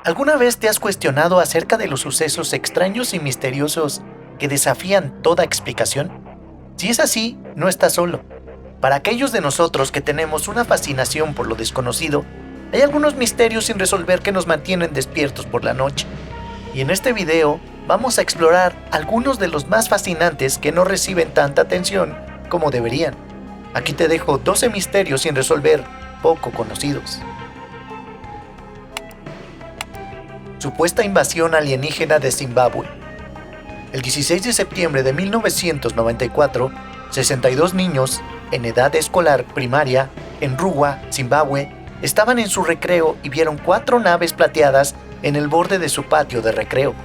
¿Alguna vez te has cuestionado acerca de los sucesos extraños y misteriosos que desafían toda explicación? Si es así, no estás solo. Para aquellos de nosotros que tenemos una fascinación por lo desconocido, hay algunos misterios sin resolver que nos mantienen despiertos por la noche. Y en este video vamos a explorar algunos de los más fascinantes que no reciben tanta atención como deberían. Aquí te dejo 12 misterios sin resolver, poco conocidos. Supuesta invasión alienígena de Zimbabue. El 16 de septiembre de 1994, 62 niños en edad escolar primaria en Ruwa, Zimbabue, estaban en su recreo y vieron 4 naves plateadas en el borde de su patio de recreo.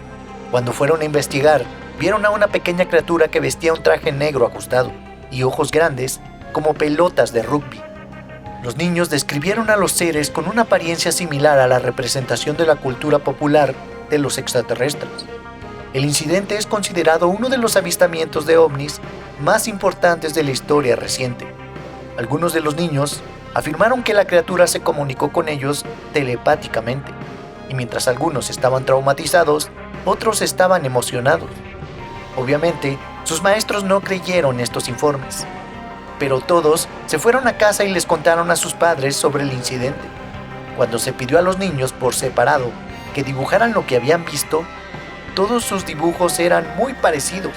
Cuando fueron a investigar, vieron a una pequeña criatura que vestía un traje negro ajustado y ojos grandes como pelotas de rugby. Los niños describieron a los seres con una apariencia similar a la representación de la cultura popular de los extraterrestres. El incidente es considerado uno de los avistamientos de ovnis más importantes de la historia reciente. Algunos de los niños afirmaron que la criatura se comunicó con ellos telepáticamente, y mientras algunos estaban traumatizados, otros estaban emocionados. Obviamente, sus maestros no creyeron estos informes, pero todos se fueron a casa y les contaron a sus padres sobre el incidente. Cuando se pidió a los niños por separado que dibujaran lo que habían visto, todos sus dibujos eran muy parecidos.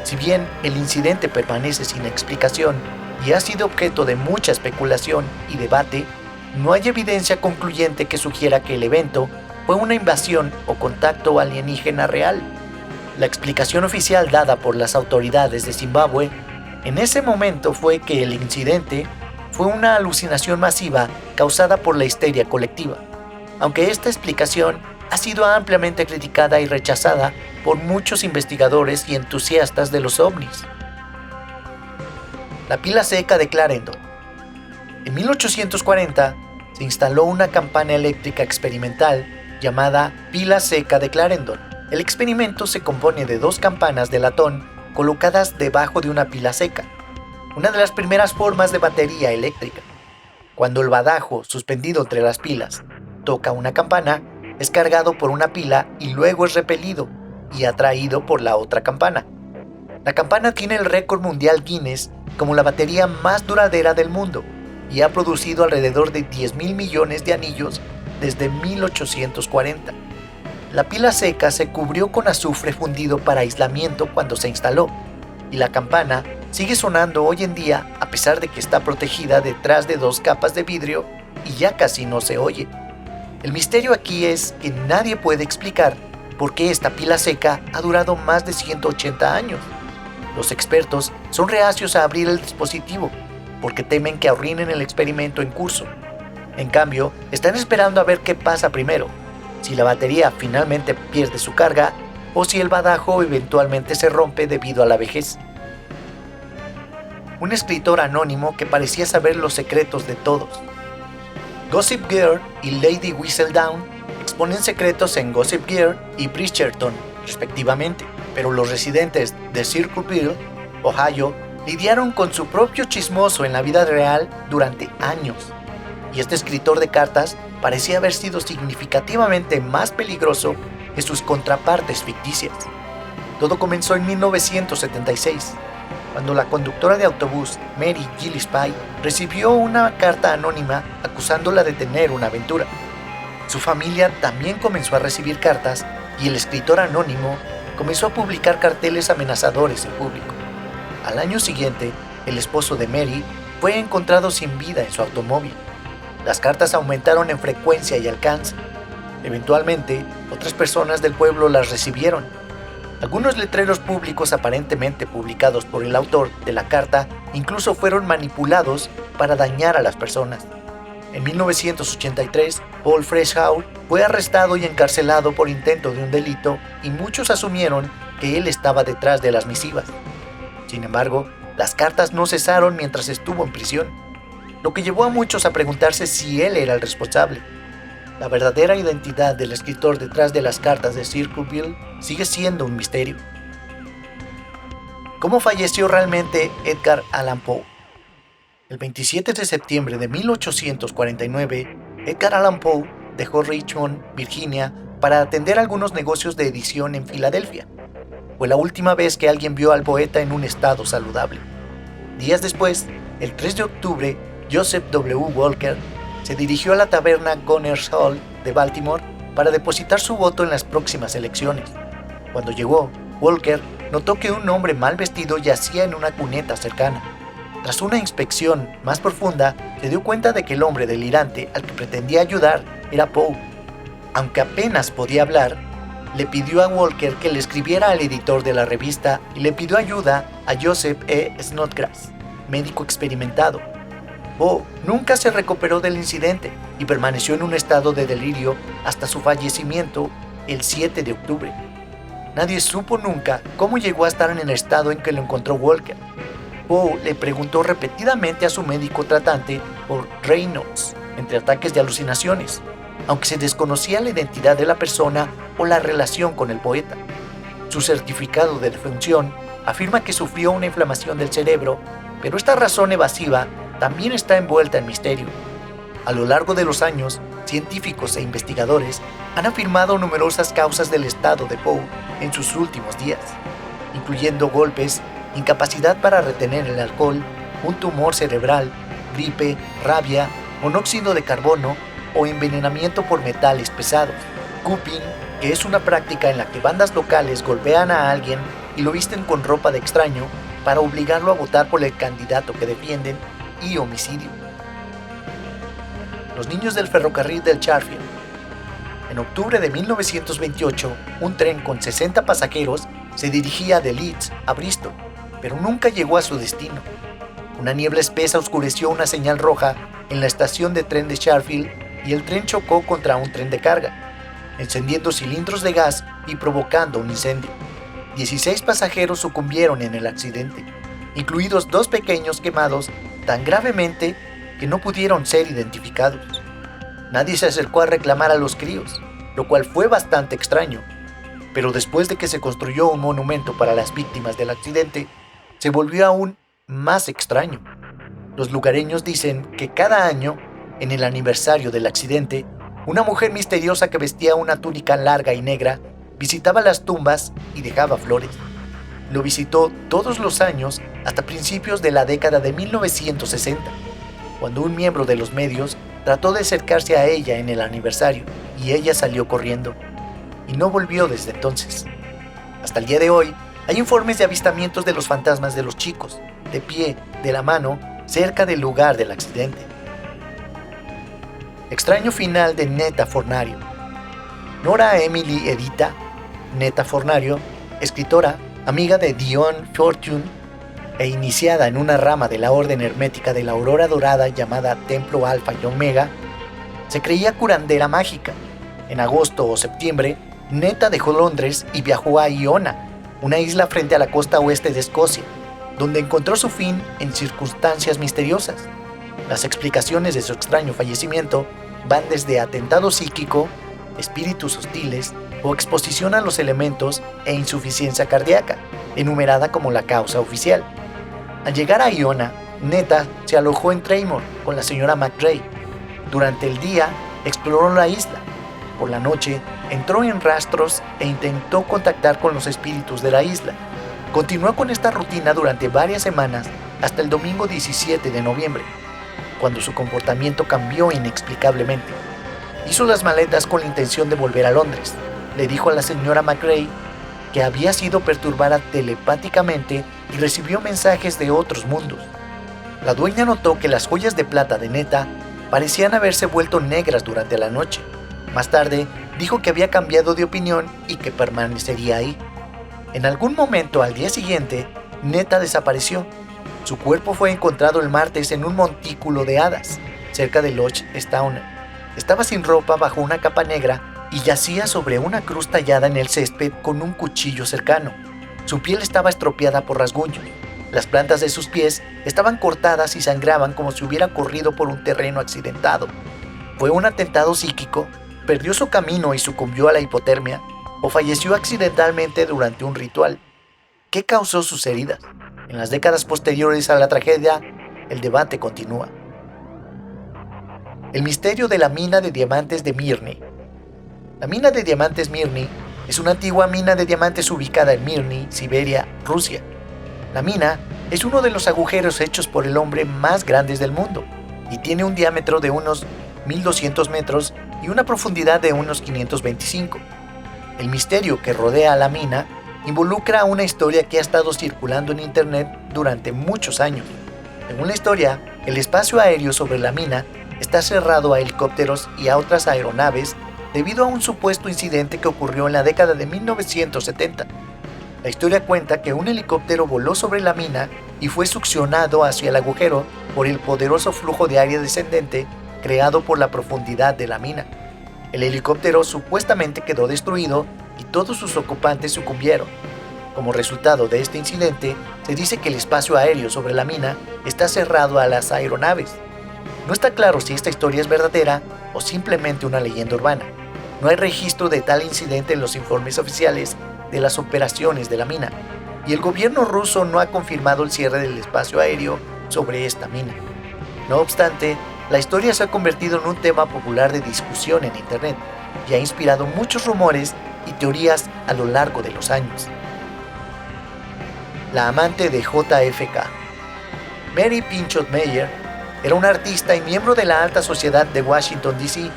Si bien el incidente permanece sin explicación y ha sido objeto de mucha especulación y debate, no hay evidencia concluyente que sugiera que el evento fue una invasión o contacto alienígena real. La explicación oficial dada por las autoridades de Zimbabue en ese momento fue que el incidente fue una alucinación masiva causada por la histeria colectiva, aunque esta explicación ha sido ampliamente criticada y rechazada por muchos investigadores y entusiastas de los ovnis. La pila seca de Clarendon. En 1840 se instaló una campana eléctrica experimental llamada pila seca de Clarendon. El experimento se compone de 2 campanas de latón colocadas debajo de una pila seca, una de las primeras formas de batería eléctrica. Cuando el badajo suspendido entre las pilas toca una campana, es cargado por una pila y luego es repelido y atraído por la otra campana. La campana tiene el récord mundial Guinness como la batería más duradera del mundo y ha producido alrededor de 10.000 millones de anillos desde 1840. La pila seca se cubrió con azufre fundido para aislamiento cuando se instaló, y la campana sigue sonando hoy en día a pesar de que está protegida detrás de 2 capas de vidrio y ya casi no se oye. El misterio aquí es que nadie puede explicar por qué esta pila seca ha durado más de 180 años. Los expertos son reacios a abrir el dispositivo porque temen que arruinen el experimento en curso. En cambio, están esperando a ver qué pasa primero, si la batería finalmente pierde su carga o si el badajo eventualmente se rompe debido a la vejez. Un escritor anónimo que parecía saber los secretos de todos. Gossip Girl y Lady Whistledown exponen secretos en Gossip Girl y Bridgerton, respectivamente, pero los residentes de Circleville, Ohio, lidiaron con su propio chismoso en la vida real durante años, y este escritor de cartas parecía haber sido significativamente más peligroso que sus contrapartes ficticias. Todo comenzó en 1976, cuando la conductora de autobús Mary Gillespie recibió una carta anónima acusándola de tener una aventura. Su familia también comenzó a recibir cartas y el escritor anónimo comenzó a publicar carteles amenazadores en público. Al año siguiente, el esposo de Mary fue encontrado sin vida en su automóvil. Las cartas aumentaron en frecuencia y alcance. Eventualmente, otras personas del pueblo las recibieron. Algunos letreros públicos aparentemente publicados por el autor de la carta incluso fueron manipulados para dañar a las personas. En 1983, Paul Freshour fue arrestado y encarcelado por intento de un delito y muchos asumieron que él estaba detrás de las misivas. Sin embargo, las cartas no cesaron mientras estuvo en prisión, lo que llevó a muchos a preguntarse si él era el responsable. La verdadera identidad del escritor detrás de las cartas de Circleville sigue siendo un misterio. ¿Cómo falleció realmente Edgar Allan Poe? El 27 de septiembre de 1849, Edgar Allan Poe dejó Richmond, Virginia, para atender algunos negocios de edición en Filadelfia. Fue la última vez que alguien vio al poeta en un estado saludable. Días después, el 3 de octubre, Joseph W. Walker se dirigió a la taberna Gunners Hall de Baltimore para depositar su voto en las próximas elecciones. Cuando llegó, Walker notó que un hombre mal vestido yacía en una cuneta cercana. Tras una inspección más profunda, se dio cuenta de que el hombre delirante al que pretendía ayudar era Poe. Aunque apenas podía hablar, le pidió a Walker que le escribiera al editor de la revista y le pidió ayuda a Joseph E. Snodgrass, médico experimentado. Poe nunca se recuperó del incidente y permaneció en un estado de delirio hasta su fallecimiento el 7 de octubre. Nadie supo nunca cómo llegó a estar en el estado en que lo encontró Walker. Poe le preguntó repetidamente a su médico tratante por Reynolds entre ataques de alucinaciones, aunque se desconocía la identidad de la persona o la relación con el poeta. Su certificado de defunción afirma que sufrió una inflamación del cerebro, pero esta razón evasiva también está envuelta en misterio. A lo largo de los años, científicos e investigadores han afirmado numerosas causas del estado de Poe en sus últimos días, incluyendo golpes, incapacidad para retener el alcohol, un tumor cerebral, gripe, rabia, monóxido de carbono o envenenamiento por metales pesados. Cupping, que es una práctica en la que bandas locales golpean a alguien y lo visten con ropa de extraño para obligarlo a votar por el candidato que defienden, y homicidio. Los niños del ferrocarril del Charfield. En octubre de 1928, un tren con 60 pasajeros se dirigía de Leeds a Bristol, pero nunca llegó a su destino. Una niebla espesa oscureció una señal roja en la estación de tren de Charfield y el tren chocó contra un tren de carga, encendiendo cilindros de gas y provocando un incendio. 16 pasajeros sucumbieron en el accidente, incluidos 2 pequeños quemados tan gravemente que no pudieron ser identificados. Nadie se acercó a reclamar a los críos, lo cual fue bastante extraño, pero después de que se construyó un monumento para las víctimas del accidente, se volvió aún más extraño. Los lugareños dicen que cada año, en el aniversario del accidente, una mujer misteriosa que vestía una túnica larga y negra visitaba las tumbas y dejaba flores. Lo visitó todos los años hasta principios de la década de 1960, cuando un miembro de los medios trató de acercarse a ella en el aniversario y ella salió corriendo, y no volvió desde entonces. Hasta el día de hoy, hay informes de avistamientos de los fantasmas de los chicos, de pie, de la mano, cerca del lugar del accidente. Extraño final de Netta Fornario. Nora Emily Edita Netta Fornario, escritora, amiga de Dion Fortune e iniciada en una rama de la orden hermética de la aurora dorada llamada Templo Alfa y Omega, se creía curandera mágica. En agosto o septiembre, Netta dejó Londres y viajó a Iona, una isla frente a la costa oeste de Escocia, donde encontró su fin en circunstancias misteriosas. Las explicaciones de su extraño fallecimiento van desde atentado psíquico, espíritus hostiles o exposición a los elementos e insuficiencia cardíaca, enumerada como la causa oficial. Al llegar a Iona, Netta se alojó en Traymore con la señora McRae. Durante el día exploró la isla. Por la noche entró en rastros e intentó contactar con los espíritus de la isla. Continuó con esta rutina durante varias semanas hasta el domingo 17 de noviembre, cuando su comportamiento cambió inexplicablemente. Hizo las maletas con la intención de volver a Londres. Le dijo a la señora McRae que había sido perturbada telepáticamente y recibió mensajes de otros mundos. La dueña notó que las joyas de plata de Netta parecían haberse vuelto negras durante la noche. Más tarde, dijo que había cambiado de opinión y que permanecería ahí. En algún momento al día siguiente, Netta desapareció. Su cuerpo fue encontrado el martes en un montículo de hadas, cerca de Loch Stowner. Estaba sin ropa bajo una capa negra y yacía sobre una cruz tallada en el césped con un cuchillo cercano. Su piel estaba estropeada por rasguños. Las plantas de sus pies estaban cortadas y sangraban como si hubiera corrido por un terreno accidentado. ¿Fue un atentado psíquico? ¿Perdió su camino y sucumbió a la hipotermia? ¿O falleció accidentalmente durante un ritual? ¿Qué causó sus heridas? En las décadas posteriores a la tragedia, el debate continúa. El misterio de la mina de diamantes de Mirny. La mina de diamantes Mirny es una antigua mina de diamantes ubicada en Mirny, Siberia, Rusia. La mina es uno de los agujeros hechos por el hombre más grandes del mundo y tiene un diámetro de unos 1200 metros y una profundidad de unos 525. El misterio que rodea a la mina involucra una historia que ha estado circulando en internet durante muchos años. Según la historia, el espacio aéreo sobre la mina está cerrado a helicópteros y a otras aeronaves debido a un supuesto incidente que ocurrió en la década de 1970. La historia cuenta que un helicóptero voló sobre la mina y fue succionado hacia el agujero por el poderoso flujo de aire descendente creado por la profundidad de la mina. El helicóptero supuestamente quedó destruido y todos sus ocupantes sucumbieron. Como resultado de este incidente, se dice que el espacio aéreo sobre la mina está cerrado a las aeronaves. No está claro si esta historia es verdadera o simplemente una leyenda urbana. No hay registro de tal incidente en los informes oficiales de las operaciones de la mina, y el gobierno ruso no ha confirmado el cierre del espacio aéreo sobre esta mina. No obstante, la historia se ha convertido en un tema popular de discusión en Internet y ha inspirado muchos rumores y teorías a lo largo de los años. La amante de JFK. Mary Pinchot Meyer era una artista y miembro de la alta sociedad de Washington, D.C.,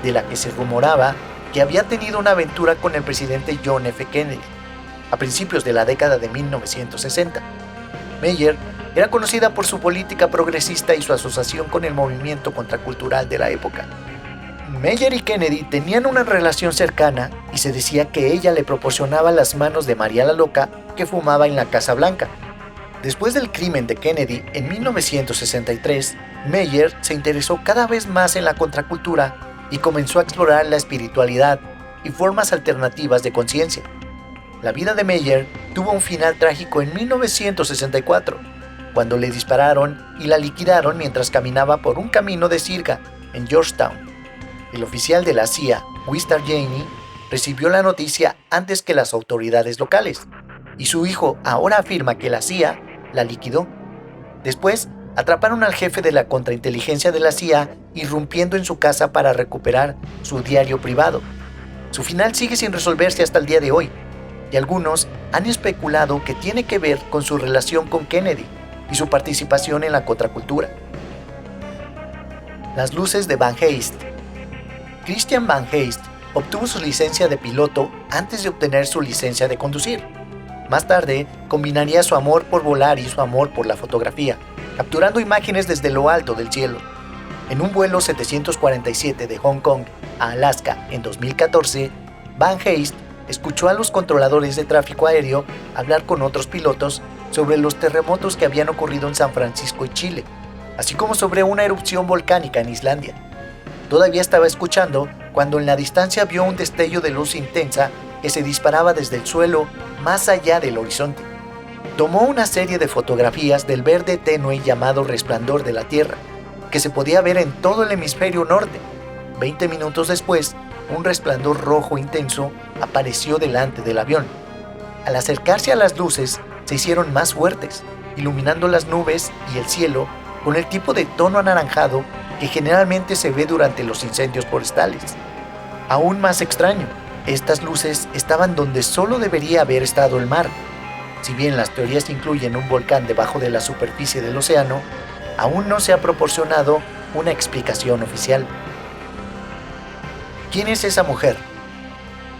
de la que se rumoraba que había tenido una aventura con el presidente John F. Kennedy a principios de la década de 1960. Meyer era conocida por su política progresista y su asociación con el movimiento contracultural de la época. Meyer y Kennedy tenían una relación cercana y se decía que ella le proporcionaba las manos de María la Loca que fumaba en la Casa Blanca. Después del crimen de Kennedy en 1963, Meyer se interesó cada vez más en la contracultura y comenzó a explorar la espiritualidad y formas alternativas de conciencia. La vida de Meyer tuvo un final trágico en 1964, cuando le dispararon y la liquidaron mientras caminaba por un camino de sirga en Georgetown. El oficial de la CIA, Winstar Janey, recibió la noticia antes que las autoridades locales, y su hijo ahora afirma que la CIA la liquidó. Después, atraparon al jefe de la contrainteligencia de la CIA irrumpiendo en su casa para recuperar su diario privado. Su final sigue sin resolverse hasta el día de hoy, y algunos han especulado que tiene que ver con su relación con Kennedy y su participación en la contracultura. Las luces de Van Heist. Christian Van Heist obtuvo su licencia de piloto antes de obtener su licencia de conducir. Más tarde, combinaría su amor por volar y su amor por la fotografía, capturando imágenes desde lo alto del cielo. En un vuelo 747 de Hong Kong a Alaska en 2014, Van Heist escuchó a los controladores de tráfico aéreo hablar con otros pilotos sobre los terremotos que habían ocurrido en San Francisco y Chile, así como sobre una erupción volcánica en Islandia. Todavía estaba escuchando cuando en la distancia vio un destello de luz intensa que se disparaba desde el suelo más allá del horizonte. Tomó una serie de fotografías del verde tenue llamado resplandor de la Tierra, que se podía ver en todo el hemisferio norte. 20 minutos después, un resplandor rojo intenso apareció delante del avión. Al acercarse a las luces, se hicieron más fuertes, iluminando las nubes y el cielo con el tipo de tono anaranjado que generalmente se ve durante los incendios forestales. Aún más extraño, estas luces estaban donde solo debería haber estado el mar. Si bien las teorías incluyen un volcán debajo de la superficie del océano, aún no se ha proporcionado una explicación oficial. ¿Quién es esa mujer?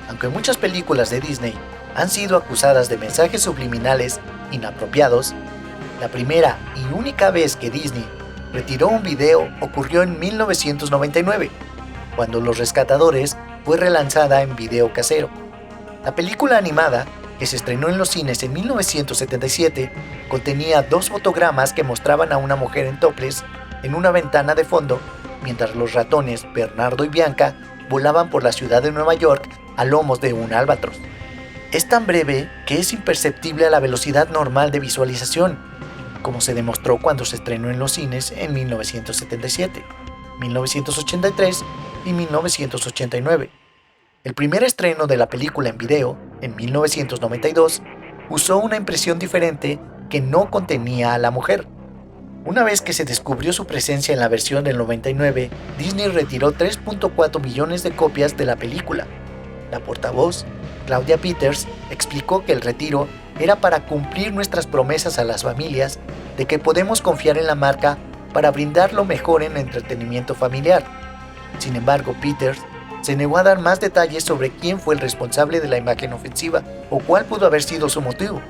Aunque muchas películas de Disney han sido acusadas de mensajes subliminales inapropiados, la primera y única vez que Disney retiró un video ocurrió en 1999, cuando Los Rescatadores fue relanzada en video casero. La película animada, que se estrenó en los cines en 1977, contenía 2 fotogramas que mostraban a una mujer en topless en una ventana de fondo, mientras los ratones Bernardo y Bianca volaban por la ciudad de Nueva York a lomos de un albatros. Es tan breve que es imperceptible a la velocidad normal de visualización, como se demostró cuando se estrenó en los cines en 1977, 1983 y 1989. El primer estreno de la película en video, en 1992, usó una impresión diferente que no contenía a la mujer. Una vez que se descubrió su presencia en la versión del 99, Disney retiró 3.4 millones de copias de la película. La portavoz, Claudia Peters, explicó que el retiro era para cumplir nuestras promesas a las familias de que podemos confiar en la marca para brindar lo mejor en entretenimiento familiar. Sin embargo, Peters se negó a dar más detalles sobre quién fue el responsable de la imagen ofensiva o cuál pudo haber sido su motivo,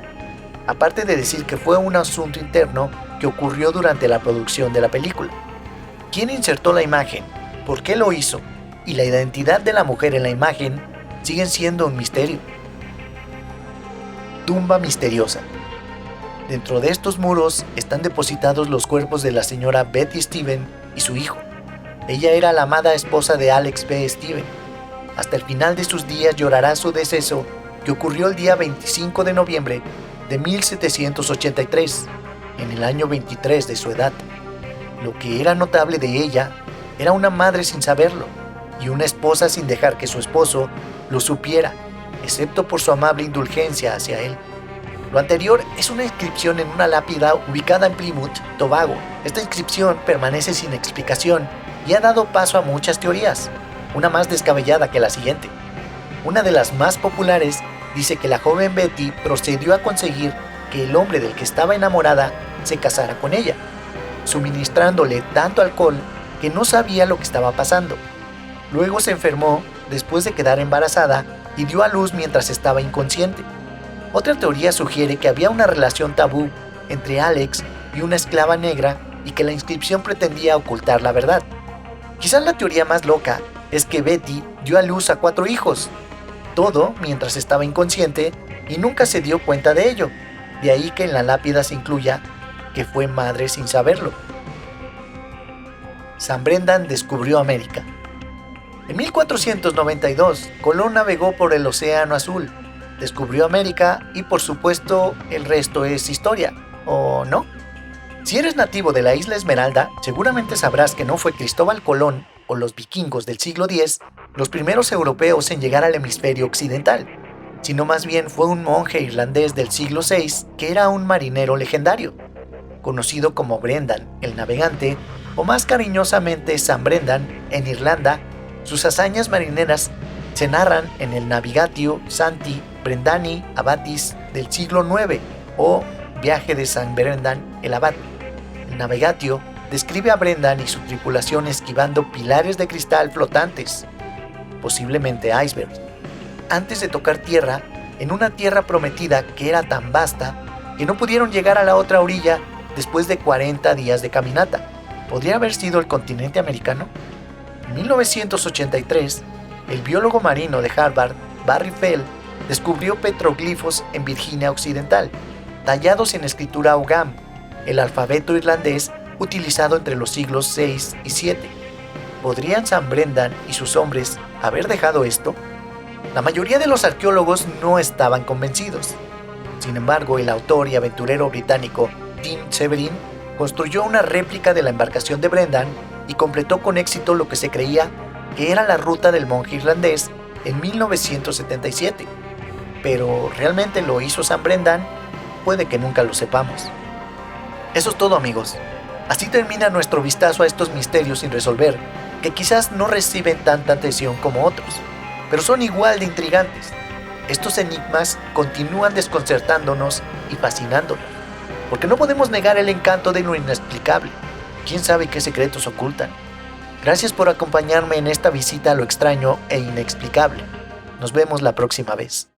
aparte de decir que fue un asunto interno que ocurrió durante la producción de la película. ¿Quién insertó la imagen? ¿Por qué lo hizo? Y la identidad de la mujer en la imagen siguen siendo un misterio. Tumba misteriosa. Dentro de estos muros están depositados los cuerpos de la señora Betty Steven y su hijo. Ella era la amada esposa de Alex B. Steven. Hasta el final de sus días llorará su deceso, que ocurrió el día 25 de noviembre de 1783, en el año 23 de su edad. Lo que era notable de ella era una madre sin saberlo y una esposa sin dejar que su esposo lo supiera, excepto por su amable indulgencia hacia él. Lo anterior es una inscripción en una lápida ubicada en Plymouth, Tobago. Esta inscripción permanece sin explicación y ha dado paso a muchas teorías, una más descabellada que la siguiente. Una de las más populares dice que la joven Betty procedió a conseguir que el hombre del que estaba enamorada se casara con ella, suministrándole tanto alcohol que no sabía lo que estaba pasando. Luego se enfermó después de quedar embarazada y dio a luz mientras estaba inconsciente. Otra teoría sugiere que había una relación tabú entre Alex y una esclava negra y que la inscripción pretendía ocultar la verdad. Quizás la teoría más loca es que Betty dio a luz a 4 hijos, todo mientras estaba inconsciente y nunca se dio cuenta de ello. De ahí que en la lápida se incluya que fue madre sin saberlo. San Brendan descubrió América. En 1492, Colón navegó por el Océano Azul, descubrió América y por supuesto el resto es historia, ¿o no? Si eres nativo de la isla Esmeralda, seguramente sabrás que no fue Cristóbal Colón o los vikingos del siglo X los primeros europeos en llegar al hemisferio occidental, sino más bien fue un monje irlandés del siglo VI que era un marinero legendario, conocido como Brendan el Navegante o más cariñosamente San Brendan en Irlanda. Sus hazañas marineras se narran en el Navigatio Sancti Brendani Abbatis del siglo IX o Viaje de San Brendan el Abad. El Navigatio describe a Brendan y su tripulación esquivando pilares de cristal flotantes, posiblemente icebergs, antes de tocar tierra en una tierra prometida que era tan vasta que no pudieron llegar a la otra orilla después de 40 días de caminata. ¿Podría haber sido el continente americano? En 1983, el biólogo marino de Harvard, Barry Fell, descubrió petroglifos en Virginia Occidental, tallados en escritura Ogham, el alfabeto irlandés utilizado entre los siglos VI y VII. ¿Podrían San Brendan y sus hombres haber dejado esto? La mayoría de los arqueólogos no estaban convencidos. Sin embargo, el autor y aventurero británico Tim Severin construyó una réplica de la embarcación de Brendan y completó con éxito lo que se creía que era la ruta del monje irlandés en 1977. Pero ¿realmente lo hizo San Brendan? Puede que nunca lo sepamos. Eso es todo, amigos. Así termina nuestro vistazo a estos misterios sin resolver, que quizás no reciben tanta atención como otros, pero son igual de intrigantes. Estos enigmas continúan desconcertándonos y fascinándonos, porque no podemos negar el encanto de lo inexplicable. ¿Quién sabe qué secretos ocultan? Gracias por acompañarme en esta visita a lo extraño e inexplicable. Nos vemos la próxima vez.